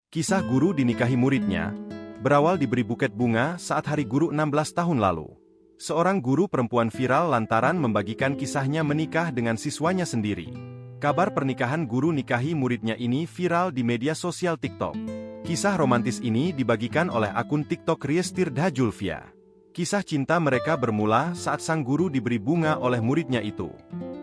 Kisah guru dinikahi muridnya, berawal diberi buket bunga saat hari guru 16 tahun lalu. Seorang guru perempuan viral lantaran membagikan kisahnya menikah dengan siswanya sendiri. Kabar pernikahan guru nikahi muridnya ini viral di media sosial TikTok. Kisah romantis ini dibagikan oleh akun TikTok Riestirda Julfia. Kisah cinta mereka bermula saat sang guru diberi bunga oleh muridnya itu.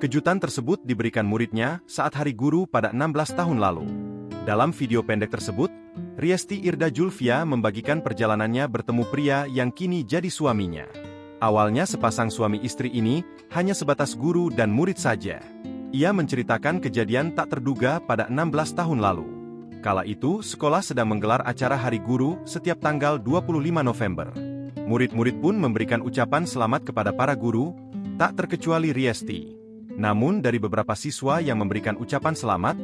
Kejutan tersebut diberikan muridnya saat hari guru pada 16 tahun lalu. Dalam video pendek tersebut, Riestirda Julfia membagikan perjalanannya bertemu pria yang kini jadi suaminya. Awalnya sepasang suami istri ini hanya sebatas guru dan murid saja. Ia menceritakan kejadian tak terduga pada 16 tahun lalu. Kala itu, sekolah sedang menggelar acara Hari Guru setiap tanggal 25 November. Murid-murid pun memberikan ucapan selamat kepada para guru, tak terkecuali Riesti. Namun dari beberapa siswa yang memberikan ucapan selamat,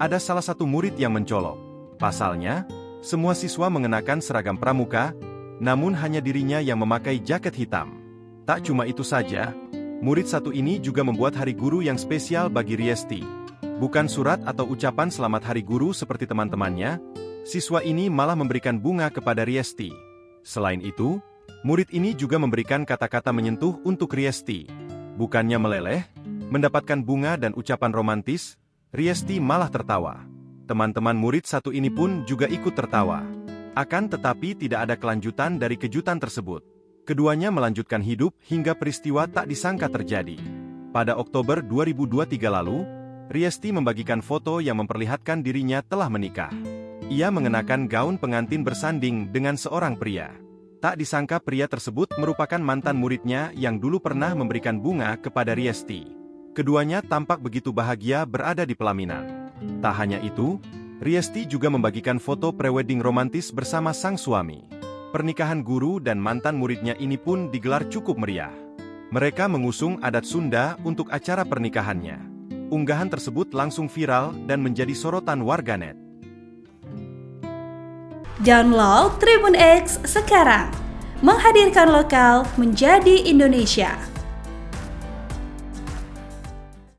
ada salah satu murid yang mencolok. Pasalnya, semua siswa mengenakan seragam pramuka, namun hanya dirinya yang memakai jaket hitam. Tak cuma itu saja, murid satu ini juga membuat Hari Guru yang spesial bagi Riesti. Bukan surat atau ucapan selamat Hari Guru seperti teman-temannya, siswa ini malah memberikan bunga kepada Riesti. Selain itu, murid ini juga memberikan kata-kata menyentuh untuk Riesti. Bukannya meleleh, mendapatkan bunga dan ucapan romantis, Riesti malah tertawa. Teman-teman murid satu ini pun juga ikut tertawa. Akan tetapi tidak ada kelanjutan dari kejutan tersebut. Keduanya melanjutkan hidup hingga peristiwa tak disangka terjadi. Pada Oktober 2023 lalu, Riesti membagikan foto yang memperlihatkan dirinya telah menikah. Ia mengenakan gaun pengantin bersanding dengan seorang pria. Tak disangka pria tersebut merupakan mantan muridnya yang dulu pernah memberikan bunga kepada Riesti. Keduanya tampak begitu bahagia berada di pelaminan. Tak hanya itu, Riesti juga membagikan foto prewedding romantis bersama sang suami. Pernikahan guru dan mantan muridnya ini pun digelar cukup meriah. Mereka mengusung adat Sunda untuk acara pernikahannya. Unggahan tersebut langsung viral dan menjadi sorotan warganet. Download Tribun X sekarang, menghadirkan lokal menjadi Indonesia.